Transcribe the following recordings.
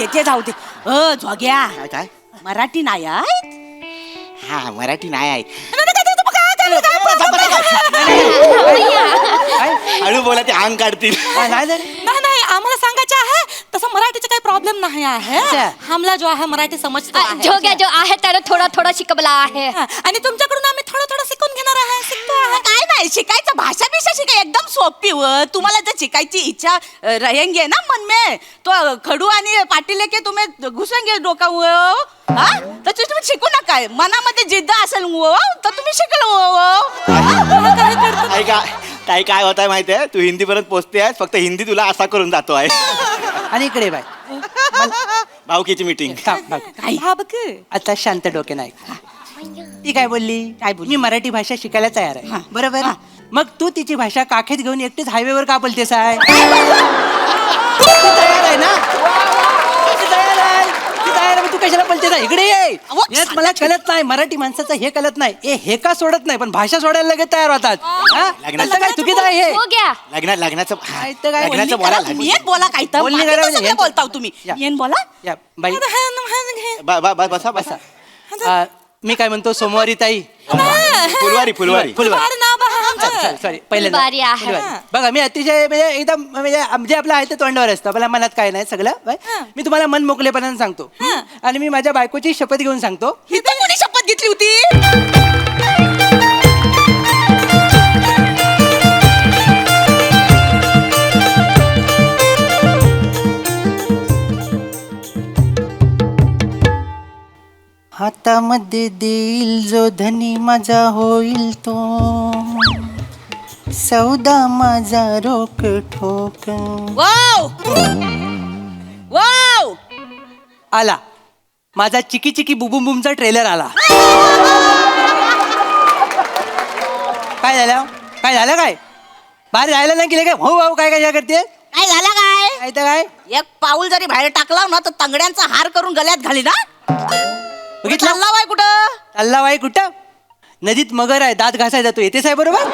दे ते जाऊ दे. झोग्या काय काय मराठी नाही आहे. हा मराठी नाही आहे. हळू बोला ते अंग काढतील. नाही आम्हाला सांगायचं आहे तसं मराठीचा काही प्रॉब्लेम नाही आहे. आम्हाला जो आहे मराठी समजतो आहे. जो आहे त्याला थोडा थोडा शिकवला आहे. आणि तुमच्याकडून आम्ही थोडं थोडं शिकून घेणार आहे. शिकतो आहे. काय नाही शिकायचं भाषा बिषा शिकाय एकदम सोपी व तुम्हाला जर शिकायची इच्छा रहेंगे ना मन में तो खडू आणि पाटी लेके तुम्ही घुसेंगे डोका हा तर तुम्ही शिकू नका. मनामध्ये जिद्द असेल तर तुम्ही शिकलो. ऐका ताई काय होत आहे माहिती आहे तू हिंदी पर्यंत पोहोचते आहेस फक्त हिंदी तुला असा करून जातो आहे. आणि इकडे बाय भाऊकीची मीटिंग. आता शांत डोके नाही. ती काय बोलली मी मराठी भाषा शिकायला तयार आहे बरोबर. मग तू तिची भाषा काखेत घेऊन एकटीच हायवेवर का बोलतेस आहे. तयार आहे ना तू कशाला बोलतेस इकडे ये. मला कळत नाही मराठी माणसाचं हे कळत नाही हे का सोडत नाही पण भाषा सोडायला लगेच तयार होतात. काय चुकीचं आहे हे. हो गया लग्नाचं बोला काय तर बोलता तुम्ही येन बोला. बाई बसा बसा. मी काय म्हणतो सोमवारी ताई फुलवारी सॉरी पहिल्यांदा फुलवारी आहे. फुलवारी. बघा मी अतिशय म्हणजे एकदम म्हणजे आपलं आहे ते तोंडावर असतं आपल्या मनात काय नाही सगळं. मी तुम्हाला मन मोकलेपणाने सांगतो आणि मी माझ्या बायकोची शपथ घेऊन सांगतो. इथं कोणी शपथ घेतली होती. हातामध्ये देईल जो धनी माझा होईल तो सौदा माझा रोक ठोक. वाव आला माझा चिकी चिकी बुबुम बुमचा ट्रेलर आला. काय झालं काय बाहेर जायला नाही गेले काय भाऊ भाऊ काय काय करते. काय झालं काय तर काय एक पाऊल जरी बाहेर टाकला ना तर तंगड्यांचा हार करून गळ्यात घाली ना. बघितलं बाय कुठं चालला बाई कुठं नदीत मगर आहे दात घासाय जातो येतेच आहे बरोबर.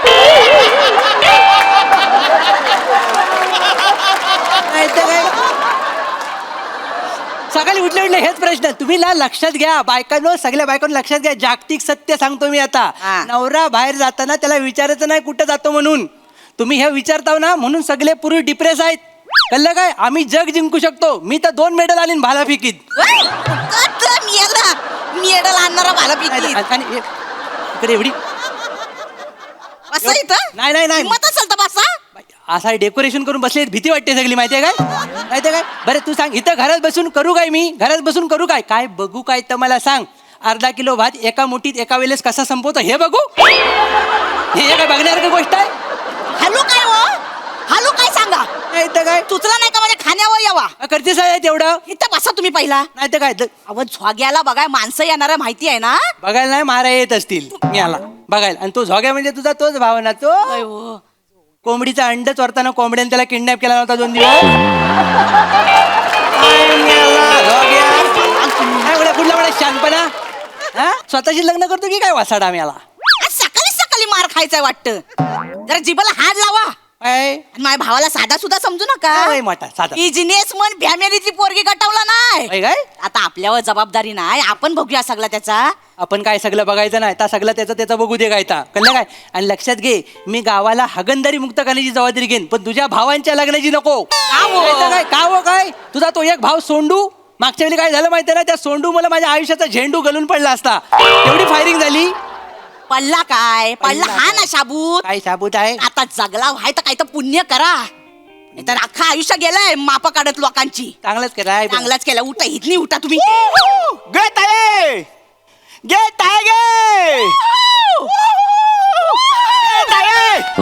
सकाळी उठले हेच प्रश्न तुम्ही लक्षात घ्या बायकांनो सगळ्या बायकांना लक्षात घ्या. जागतिक सत्य सांगतो मी आता. नवरा बाहेर जाताना त्याला विचारायचं नाही कुठं जातो म्हणून. तुम्ही हे विचारताव ना म्हणून सगळे पुरुष डिप्रेस आहेत. कळलं काय आम्ही जग जिंकू शकतो. मी तर 2 मेडल आणीन भालाफेकीत. मेडल आणणारा भालाफेकीत आणि इकडे एवढी नाही मत असेल तर बसा. असा डेकोरेशन करून बसले भीती वाटते सगळी माहितीये काय माहितीये काय. बरं तू सांग इथं घरात बसून करू काय मी घरात बसून करू काय काय बघू काय तर मला सांग. अर्धा किलो भात एका मुठीत एका वेळेस कसा संपवतो हे बघू. हे काय बघण्यासारखी गोष्ट आहे. हॅलो काय सांगा काय तुचला नाही का माझ्या खाण्यावर यावा करतेस आहे तेवढं इथं बसा तुम्ही पहिला. नाही तर काय अहो झोग्याला बघाय माणसं येणार माहिती आहे ना. बघायला नाही मारा येत असतील मी आला बघायला. आणि तो झोग्या म्हणजे तुझा तोच भावना तो कोंबडीचा अंड चोरताना कोंबड्याने त्याला किडनॅप केला नव्हता 2 दिवस. कुठला शानपणा स्वतःशी लग्न करतो की काय वासाडा आम्ही आला. सकाळी मार खायचाय वाटतं. जरा जिबाला हात लावा. माझ्या भावाला साधा सुद्धा समजू नका. बिझनेस मन फॅमिलीची पोरगी गटवला नाही काय. आता आपल्यावर जबाबदारी नाही आपण बघूया सगळं त्याचा. आपण काय सगळं बघायचं नाही तर सगळं त्याचं बघू दे काय कळलं काय. आणि लक्षात घे मी गावाला हागणदारी मुक्त करण्याची जबाबदारी घेईन पण तुझ्या भावांच्या लग्नाची नको. काय का हो काय तुझा तो एक भाव सोंडू मागच्या वेळी काय झालं माहिती ना त्या सोंडू मला माझ्या आयुष्याचा झेंडू गलून पडला असता. एवढी फायरिंग झाली. पडला हा ना शाबूत. काय शाबूत आहे आता जगला व्हाय तर काय तर पुण्य करा. तर अख्खा आयुष्य गेलंय मापा काढत लोकांची. चांगलंच केलाय चांगलाच केला. उठा इथली उठा तुम्ही. गेट आहे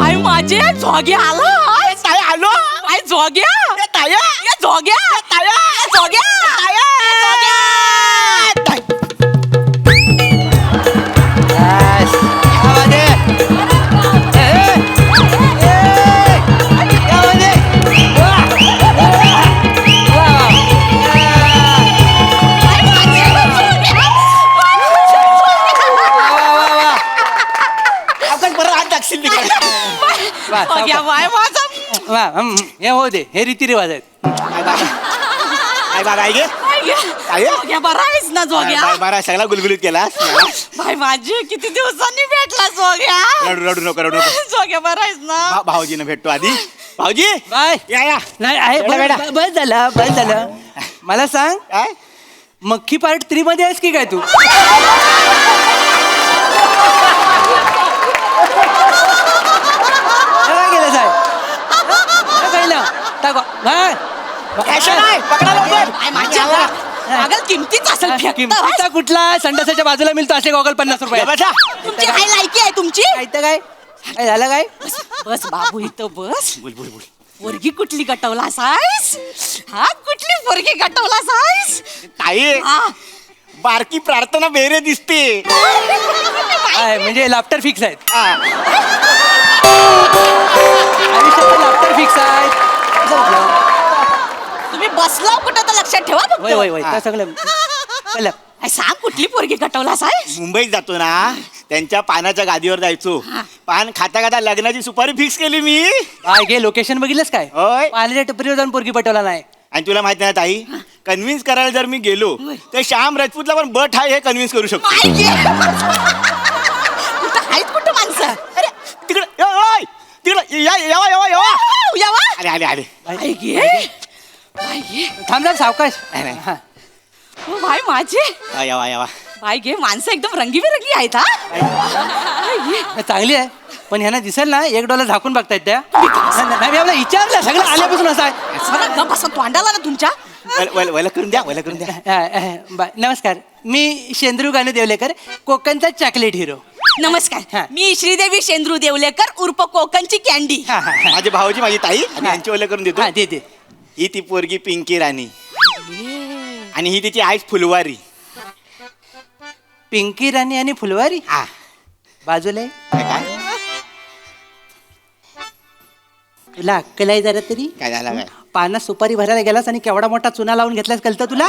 आई माझे झोग्या आलो आई झोग्या हे हो दे हे रीतिरिवाज आहेत. काय बाबा आहे गे काय? जोग्या बरा आहेस ना जोग्या बरा सगळा गुलगुलीत केलास बाय माझी किती दिवसांनी भेटला जोग्या रडू नको जोग्या बरा आहेस ना भाऊजीने भेटतो आधी भाऊजी बाय या नाही आहे बेटा. बस झालं मला सांग काय मक्खी पार्ट 3 मध्ये आहेस की काय तू काय केलं साहेब काही ना टाका Action आहे, पकडा लवकर. बाय माझी अगं किमतीच असेल फेकता किमतीचा कुठला संडासाच्या बाजूला मिळतो असे गॉगल 50 रुपये या बसा. तुमची काय लायकी आहे तुमची काय तर काय काय झालं काय बस बाबू इथं बस बोल बोल बोल पोरगी कुठली गटवला सायस हा कुठली पोरगी गटवला सायस ताई हा बारकी प्रार्थना बेरे दिसते काय म्हणजे लाफ्टर फिक्स आहेत हा. आयुष्यात लाफ्टर फिक्स आहेत असं म्हटलं. तुम्ही बसला कुठं तर लक्षात ठेवा फक्त. वय वय वय त्या सगळं कळलं. काय सांग कुठली पोरगी गटवला सायस मुंबईत जातो ना त्यांच्या पानाच्या गादीवर जायचो पान खाता खाता लग्नाची सुपारी फिक्स केली मी काय गे लोकेशन बघितलंस काय होय. पाण्याच्या टपरीवर जाऊन पोरगी पटवला नाही आणि तुला माहित नाही ना ताई कन्व्हिन्स करायला जर मी गेलो तर श्याम राजपूतला पण बट आहे हे कन्व्हिन्स करू शकतो कुठं आहेत कुठं माणसं अरे तिकडे तिकडे या येवा येवा येवा यावा अरे आले आले बाई गे बाई गे थांब थांब सावकाश नाही, नाही. हा. ओ बाई माझे हा, येवा येवा बाई गे माणसं एकदम रंगीबेरंगी आहेत हा बाई गे. चांगली आहे पण ह्यांना दिसेल ना $1 झाकून बघतायत त्या नाही मी आपला विचारलं सगळं आल्यापासून असं आहे सगळं गप्प असं तोंडाला ना तुमच्या वला करून द्या वला करून द्या नमस्कार मी शेंद्रू गाणू देवलेकर कोकणचा चॉकलेट हिरो नमस्कार हा. मी श्रीदेवी शेंद्रू देवलेकर उर्फ कोकणची कॅन्डी हा हा हा. माझे भाऊजी माझी ताई आणि यांची वला करून देतो हा दे दे ही ती पोरगी पिंकी राणी आणि ही तिची आईच फुलवारी पिंकी राणी आणि फुलवारी हा बाजूला आहे. काय काय तुला अक्कल आहे जरा तरी काय झालं काय पानात सुपारी भरायला गेलास आणि केवढा मोठा चुना लावून घेतलास कळतं तुला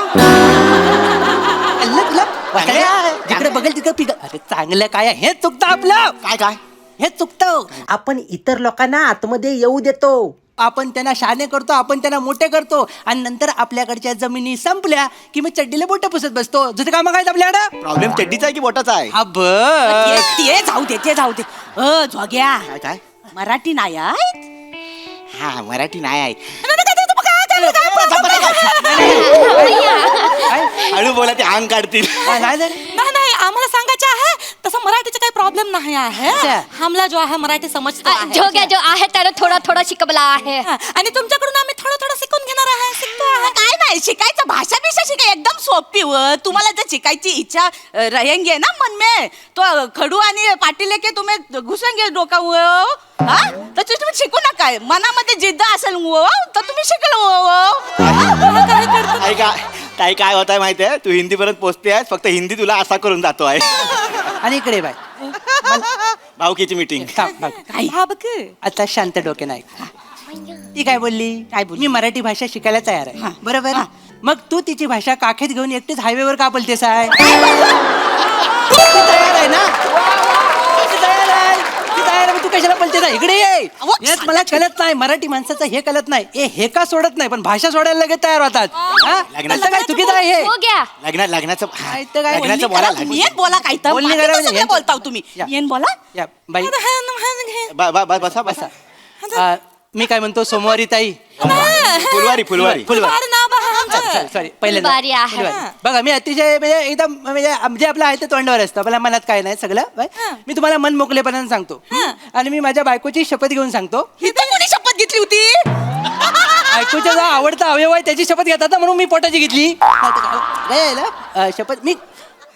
कळलं तुला चांगलं आहे. जिकडे बघेल तिकडे पिक अरे चांगलं काय आहे? हेच चुकतं आपलं काय काय हे चुकतं आपण इतर लोकांना आतमध्ये येऊ देतो. आपण त्यांना शहाणे करतो आपण त्यांना मोठे करतो आणि नंतर आपल्याकडच्या जमिनी संपल्या की मी चड्डीला बोट पुसत बसतो जसं काम काय आपल्याकडं प्रॉब्लेम चड्डीचा आहे की बोटाचा आहे हा बघ ते जाऊ दे झोग्या काय काय मराठी नाही आहेत हा मराठी नाही आहे काय? हळू बोला ते अंग काढतील काय नाही झालं? नाही आम्हाला सांगायचं आहे तसं मराठीचा काही प्रॉब्लेम नाही आहे अच्छा. हमला जो आहे मराठी समजतो आहे. जोग्या जो आहे त्याला थोडा थोडा शिकवला आहे हा, आणि तुमच्याकडून आम्ही थोडं थोडं शिकून घेणार आहे शिकतो आहे काय नाही शिकायचं भाषा बिषा शिकाय एकदम सोपी तुम्हाला जर शिकायची इच्छा रहेंगे ना मन में तो खडू आणि पाटील के तुम्ही घुसेंगे डोका हा तर तुम्ही शिकू नका मनामध्ये जिद्द असेल तर तुम्ही शिकलो काय काय होत आहे माहिती आहे तू हिंदी पर्यंत पोहोचते आहेस फक्त हिंदी तुला असा करून जातो आहे आणि इकडे बाय भाऊकीची मीटिंग हा बघ आता शांत डोके नाही ती काय बोलली मी मराठी भाषा शिकायला तयार आहे बरोबर मग तू तिची भाषा काखेत घेऊन एकटीच हायवेवर का बोलतेस आहे तू तयार आहे ना ती तयार आहे ती तयार आहे मग तू कशाला बोलतेस आहे? इकडे ये हेच मला कळत नाही मराठी माणसाचं हे कळत नाही हे का सोडत नाही पण भाषा सोडायला लगेच तयार होतात हा? लग्नाचं काय चुकीचं आहे हे जोग्या लग्नाचं काय तर काय लग्नाचं बोला येन बोला काय तर बोलणी बाकीचं करा सगळं म्हणजे. बोलताव तुम्ही या. येन बोला या बाई बसा बसा मी काय म्हणतो सोमवारी ताई फुलवारी फुलवारी अरे नाव आहे आमचं. सॉरी पहिले फुलवारी आहे. बघा मी अतिशय म्हणजे एकदम म्हणजे जे आपलं आहे ते तोंडावर असतं आपल्या मनात काय नाही सगळं बाय. मी तुम्हाला मन मोकलेपणाने सांगतो आणि मी माझ्या बायकोची शपथ घेऊन सांगतो इथं कोणी शपथ घेतली होती बायकोचा जो आवडता अवयव आहे त्याची शपथ घेतात ना म्हणून मी पोटाची घेतली काय झालं? शपथ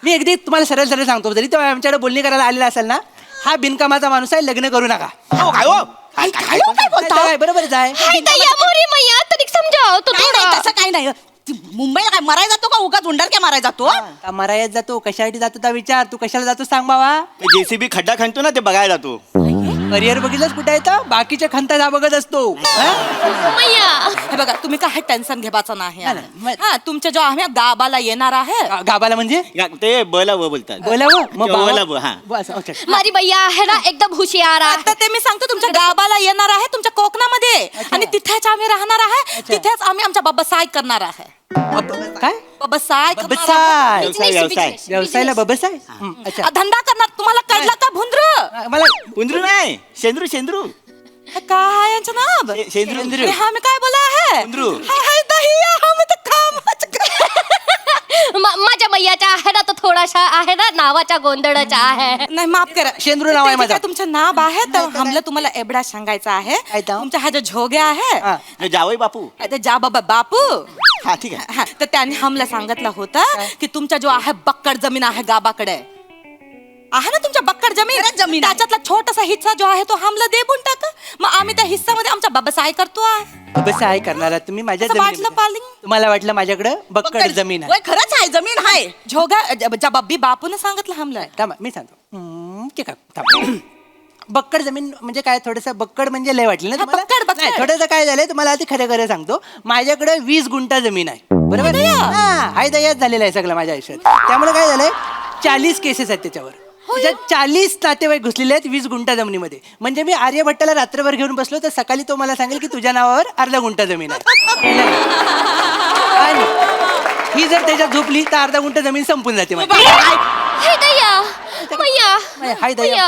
मी अगदी तुम्हाला सरळ सरळ सांगतो जरी तो आमच्याकडे बोलणी करायला आलेला असेल ना हा बिनकामाचा माणूस आहे लग्न करू नका हो, काय हो? काय बोलता काय बरोबरच आहे हाय ताई मोरी मैया तरी समजाव तो नाही, नाही, तसं काय नाही ती मुंबईला काय मरायला जातो का उगाच उंडारक्या मारायला जातो का मरायत जातो कशासाठी जातो त्या विचार तू कशाला जातो सांग बाबा जेसीबी खड्डा खणतो ना ते बघायला जातो करिअर बघितलंच कुठे येतं बाकीच्या खंता बघत असतो मैया हे बघा तुम्ही काय टेन्शन घेवायचं नाही नाही, नाही. हा तुमच्या जो आम्ही गाबाला येणार आहे गाबाला म्हणजे ते बला व बोलतात बोलावं मग बोला बाबा- हा बस, okay. मारी भैया आहे ना एकदम हुशियार आहे आता ते मी सांगतो तुमच्या गाबाला येणार आहे तुमच्या कोकणामध्ये आणि तिथेच आम्ही राहणार आहे तिथेच आम्ही आमच्या बाबा साय करणार आहे काय बबसाय करणार बबसाय व्यवसाय व्यवसाय व्यवसायाला बबसाय अच्छा आहात. धंदा करणार तुम्हाला कळलं का भुंद्र मला उंदरू नाही शेंद्रू शेंद्रू काय आहे यांचं नाव शेंद्रू अरे हा मी काय बोला आहे उंदरू. हाय दहिया हम तर कामच माझ्या मैयाचा आहे ना तो थोडासा आहे ना नावाचा गोंधळच आहे. नाही माफ करा शेंद्रू नाव आहे ठीक माझं. तुमचं नाव आहे तर हमला तुम्हाला एवढा सांगायचं आहे काय तो? तुमचा हा जो झोगे आहे हा. जावई बापू ते जा बाबा बापू हा ठीक आहे हा, तर त्यांनी हमला सांगितलं होतं की तुमचा जो आहे बक्कड जमीन आहे गावाकडे आहे ना तुमच्या बक्कड जमीन त्याच्यातला छोटासा हिस्सा जो आहे तो हमला देऊन टाका मग आम्ही त्या हिस्सामध्ये आमचा बाबासाय करतो आहे बबसाय करणार आहात तुम्ही माझ्या असं वाटलं जमिनीमध्ये. पालिंग. तुम्हाला वाटलं माझ्याकडे बक्कड जमीन आहे होय, खरंच आहे जमीन आहे झोगा बब्बी बापून सांगितलं हमला थांबा मी सांगतो ठीक आहे थांबा. बक्कड जमीन म्हणजे काय थोडंसं बक्कड म्हणजे लय वाटलं ना हा, तुम्हाला बक्कड, बक्कड. नाही, थोडंसं काय झालंय तुम्हाला आधी खरं खरं सांगतो माझ्याकडे 20 गुंठा जमीन आहे बरोबर हा हाय दयाच झालेला आहे सगळं माझ्या आयुष्यात त्यामुळे काय झालंय 40 केसेस आहेत त्याच्यावर त्याच्यात 40 नातेवाईक घुसलेले आहेत 20 गुंठा जमिनीमध्ये म्हणजे मी आर्यभट्टाला रात्रभर घेऊन बसलो तर सकाळी तो मला सांगेल की तुझ्या नावावर अर्धा गुंठा जमीन आहे आणि ही जर त्याच्यात झोपली तर अर्धा गुंठा जमीन संपून जाते माझी. हाय दया मैया हाय दया. मैया,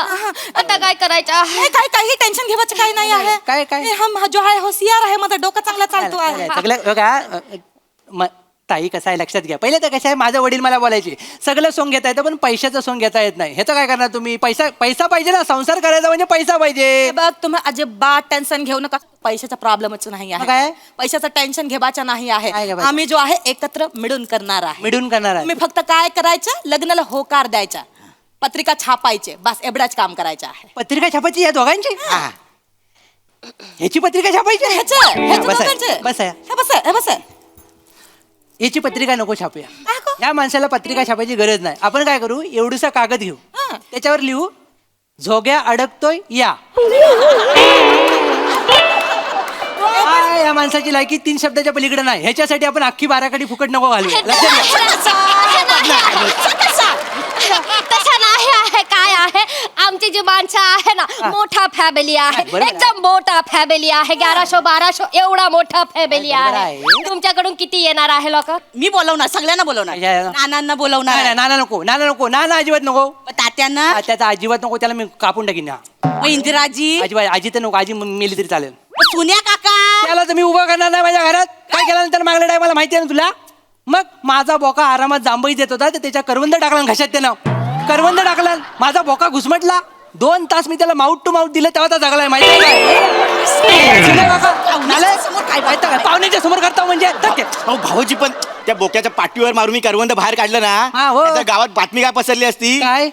आता काय करायचं आहे? हे काय काही टेन्शन घेवायचं काही नाही आहे काय? हे हम जो आहे होशियार आहे माझा डोकं चांगला चालतो आहे सगळं बघा ताई कसं आहे लक्षात घ्या पहिले तर कसं आहे माझं वडील मला बोलायचे सगळं सोंग घेता येतं पण पैशाचं सोंग घेता येत नाही ह्याचं काय करणार तुम्ही पैसा पाहिजे ना संसार करायचा म्हणजे पैसा पाहिजे हे बघ तुम्ही अजिबात टेन्शन घेऊ नका पैशाचा प्रॉब्लेमच नाही मग काय? आहे पैशाचं टेन्शन घेवायचं नाही आहे काय घेवायचं? आम्ही जो आहे एकत्र मिळून करणार आहे मिळून करणार आहे तुम्ही फक्त काय करायचं लग्नाला होकार द्यायचा पत्रिका छापायचे बस एवढाच काम करायचं आहे पत्रिका छापायची या दोघांची ह्याची पत्रिका छापायची ह्याचं बस आहे, दोघांचं. बस आहे. हे बस याची पत्रिका नको छापूया का गं? या माणसाला पत्रिका छापायची गरज नाही आपण काय करू एवढूसा कागद घेऊ हा. त्याच्यावर लिहू झोग्या अडकतोय या या माणसाची लायकी 3 शब्दाच्या पलीकडे नाही ह्याच्यासाठी आपण अख्खी बाराखडी फुकट नको घालू लक्षात घ्या. तसं नाही आहे काय आहे आमची जी माणसं आहे ना मोठा फॅमिली आहे बरोबर आहे. एकदम मोठा फॅमिली आहे 1100-1200 एवढा मोठा फॅमिली बरोबर आहे आहे. तुमच्याकडून किती येणार आहे लोक मी बोलवणार सगळ्यांना बोलवणार या. नानांना बोलवणार नाना नको नाना अजिबात नको तात्यांना त्याचा अजिबात नको त्याला मी कापून टाकीन हा. मग इंदिराजी अजिबात आजी तर नको आजी मेली तरी चालेल मग सुन्या काका त्याला तर मी उभा करणार नाही माझ्या घरात काय केल्यानंतर मागल्या टायमाला माहिती आहे ना तुला मग माझा बोका आरामात जांभई देत होता तर त्याच्या करवंद टाकला घशात त्यानं करवंद टाकला माझा बोका घुसमटला 2 तास मी त्याला माउट टू माउट दिलं तेव्हा तो जगलाय माहिती आहे काय? सुने काका, नालायक. माहिती आहे का? पाहुण्याच्या समोर करता म्हणजे धक्के. अहो भाऊजी पण त्या बोक्याच्या पाठीवर मारून मी करवंद बाहेर काढलं हा, हो. ना गावात बातमी काय पसरली असती काय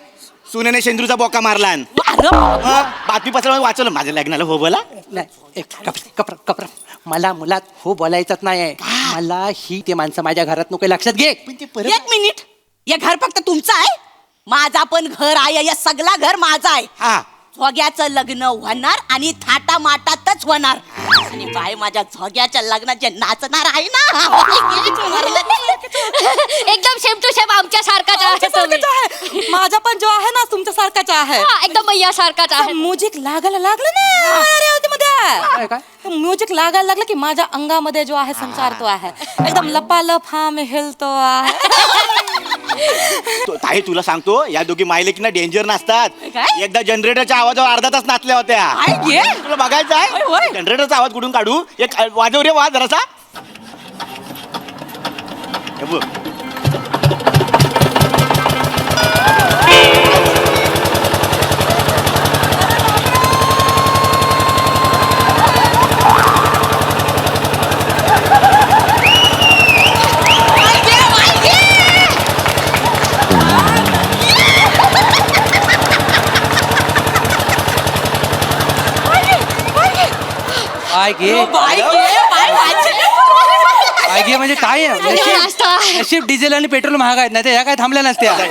सुनेने शेंद्रूचा बोका मारला बातमी पसरवून वाचवलं माझ्या लग्नाला हो बोला नाही कपरा मला मुलात हो बोलायचंच नाही आहे मला ही ते माणसं माझ्या घरात नको लक्षात घे एक मिनिट हे घर फक्त तुमचं आहे माझा पण घर आहे या सगळा घर माझा आहे हा झोग्याचं लग्न होणार आणि थाटा माटातच होणार आणि बाय माझ्या झोग्याच्या लग्नाचे नाचणार आहे ना एकदम सेम टू सेम आमच्या सारखाच आहे तुम्ही. माझा पण जो आहे ना तुमच्या सारखाच आहे हा, एकदम मैया सारखाच आहे म्युझिक लागायला लागलं ना मध्ये म्युझिक लागायला लागलं की माझ्या अंगामध्ये जो आहे संचार तो आहे एकदम लपालप हा मी हिलतो आहे ताई तुला सांगतो या दोघी मायलेकीना डेंजर नसतात काय? एकदा जनरेटरच्या आवाजावर अर्धा तास नाचल्या होत्या काय घे? तुला बघायचं होय, आहे होय. जनरेटरचा आवाज कुठून काढू एक वाजव रे वाज जरासा हे बघ. काय घे काय घे म्हणजे काय आहे? नशीब डिझेल आणि पेट्रोल महाग आहेत नाही तर ह्या काय थांबल्या नसत्या नाही,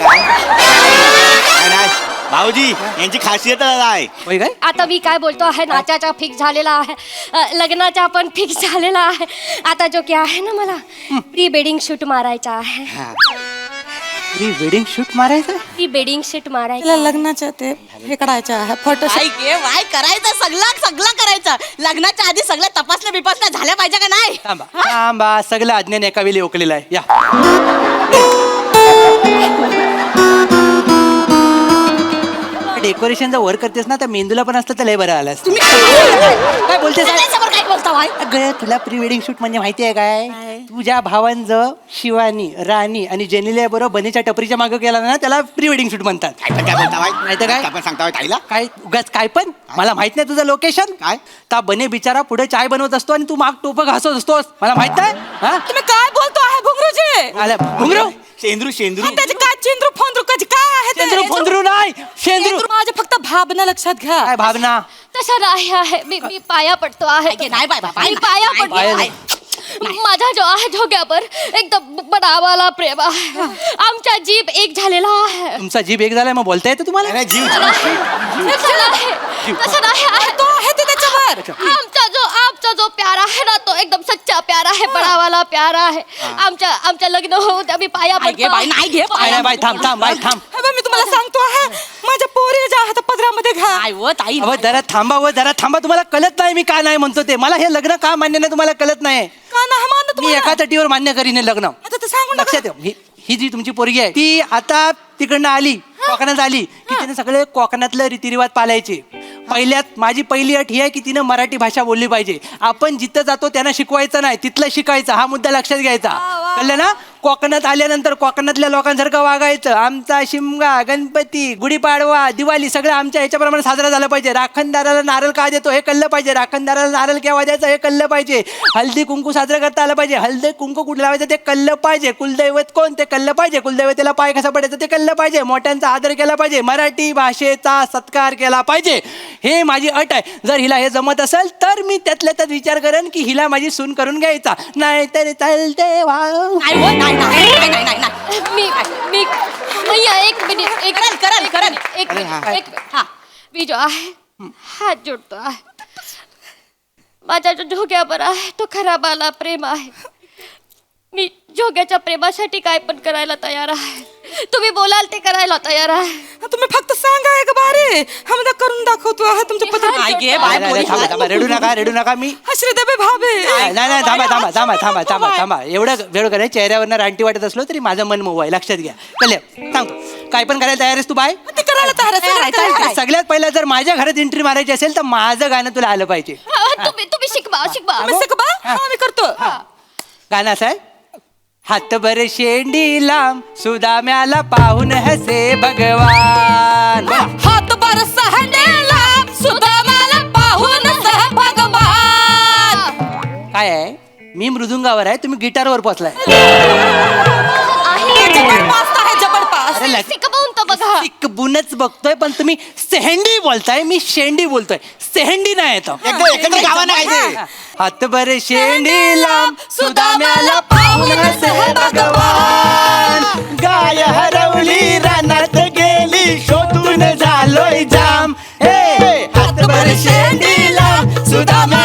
नाही. भाऊजी यांची खासियत आहे होय काय आता मी काय बोलतो आहे नाचाचा फिक्स झालेला आहे लग्नाचा पण फिक्स झालेला आहे आता जो की आहे ना मला प्री वेडिंग शूट मारायचा आहे प्री वेडिंग शूट मारायचं ती बेडिंग शीट तिला मारायची लग्नाचं ते हे करायचं आहे फोटो काय गे वाय करायचं सगळं करायचं लग्नाच्या आधी सगळं तपासण्या बिपासण्या झाल्या पाहिजे का नाही थांबा थांबा सगळं अज्ञान एका वेळी ओकलेलं आहे या डेकोरेशनचा वर्क करतेस ना तर मेंदूला पण असतं तर लय बरं आलं असतं. काय बोलतेस सगळ्यांसमोर काय बोलता वाय अगं तुला प्री वेडिंग शूट म्हणजे माहिती आहे काय तुझ्या भावांचं शिवानी राणी आणि जेनिलिया बरोबर बनीच्या टपरीच्या मागं केला ना त्याला प्री वेडिंग शूट म्हणतात काय बोलता बाई? नाही तर काय? काय पण सांगता बाई ताईला? काय उगाच काय पण मला माहित नाही तुझं लोकेशन काय? ता बने बिचारा पुढे चाय बनवत असतो आणि तू माग टोपं घासत असतोस मला माहित नाही हा तुम्ही काय बोलतो आहे भुंगरूजी आला घुंगरू शेंद्रू त्याचे काय चेंद्रू फोंद्रू कधी काय आहे ते? शेंद्रू फोंद्रू नाही शेंद्रू माझ्या फक्त भावना लक्षात घ्या काय भावना तसं नाही आहे मी पाया पडतो आहे नाही, नाही बाय, बाय, बाय, मी पाया नाही, पडतो बाय. माझा जो आहे झोग्यावर एकदम बडावाला प्रेम आहे आमचा जीभ एक झालेला आहे तुमचा जीभ एक झालाय मग बोलता येतं तुम्हाला नाही, जीव तसं नाही आहे तो आहे ते त्याच्यावर आमचा जो प्यार आहे ना तो एकदम सच्चा प्यार आहे बडावाला प्यार आहे आमच्या लग्न होऊ द्या मी पाया नाही घे पडतो बाई नाही घे नाही, नाही, बाई थांब थांब बाई थांब हे बघ, मी तुम्हाला सांगतो आहे माझ्या पोरी ज्या आहेत पदरामध्ये घ्या काय व ताई अहो जरा थांबा व जरा थांबा तुम्हाला कळत नाही मी का नाही म्हणतो ते मला हे लग्न का मान्य नाही तुम्हाला कळत नाही का नाही मानत मी तुम्हाला? एका तटीवर मान्य करीन हे लग्न आता ते सांगू नका. लक्षात ठेव ही जी तुमची पोरगी आहे ती आता तिकडनं आली कोकणात आली की तिने सगळे कोकणातलं रीतिरिवाज पाळायचे पहिल्यात माझी पहिली अट ही आहे की तिनं मराठी भाषा बोलली पाहिजे आपण जिथं जातो त्यांना शिकवायचं नाही तिथलं शिकायचं हा मुद्दा लक्षात घ्यायचा कळलं ना कोकणात आल्यानंतर कोकणातल्या लोकांसारखं वागायचं आमचा शिमगा गणपती गुढीपाडवा दिवाळी सगळं आमच्या ह्याच्याप्रमाणे साजरा झाला पाहिजे राखणदाराला नारळ का देतो हे कळलं पाहिजे राखणदाराला नारळ केव्हा द्यायचं हे कळलं पाहिजे हल्दी कुंकू साजरा करता आलं पाहिजे हल्दी कुंकू कुठं लावायचं ते कळलं पाहिजे कुलदैवत कोण ते कळलं पाहिजे कुलदैवतेला पाय कसा पडायचं ते कळलं पाहिजे मोठ्यांचा आदर केला पाहिजे मराठी भाषेचा सत्कार केला पाहिजे हे माझी अट आहे जर हिला हे जमत असेल तर मी त्यातल्या त्यात विचार करेन की हिला माझी सून करून घ्यायचा नाही तर चालते वाव नाही व नाही नाही नाही नाही नाही मी भैया एक मिनिट एक करेल. एक मिनिट हा मी जो आहे हात जोडतो आहे माझा जो झोग्यावर आहे तो खराबाला प्रेम आहे मी झोग्याच्या प्रेमासाठी काय पण करायला तयार आहे तुम्ही बोलाल ते करायला तयार आहे तुम्ही फक्त सांगा एक बारे आम्हाला करून दाखवतो आहे तुमच्या पत्र नाही घे बाय नाही, नाही, थांबा थांबा रडू नका मी श्रीदेवी भावे नाही नाही थांबा एवढं वेळ करायचं चेहऱ्यावरनं रानटी वाटत असलो तरी माझं मन मोह आहे लक्षात घ्या कळलं सांग काय पण करायला तयार आहेस तू बाय ते करायला तयार आहे, सगळं तयार आहे. सगळ्यात पहिला जर माझ्या घरात एंट्री मारायची असेल तर माझं गाणं तुला आलं पाहिजे तुम्ही शिकवा आम्ही शिकवा हा मी करतो गाणं असं आहे हातभर शेंडी लांब सुदाम्याला पाहून हसे भगवान हात बरस हंडेला सुदामाला पाहून सह भगवान काय आहे मी मृदुंगावर आहे तुम्ही गिटारवर पोचलाय जबरपास आहे जबरपास अरे लग- शिकवून तर बघा शिकबूनच बघतोय पण तुम्ही सेहंडी बोलताय मी शेंडी बोलतोय सेहंडी नाही येतो एकत्र गावानं गायचंय. हातभर शेंडी लांब सुदाम्याला पाहून हसे भगवान गाय हरवली रानात गेली शोधून झालोय जाम हे हातभर शेंडी लांब सुदाम्या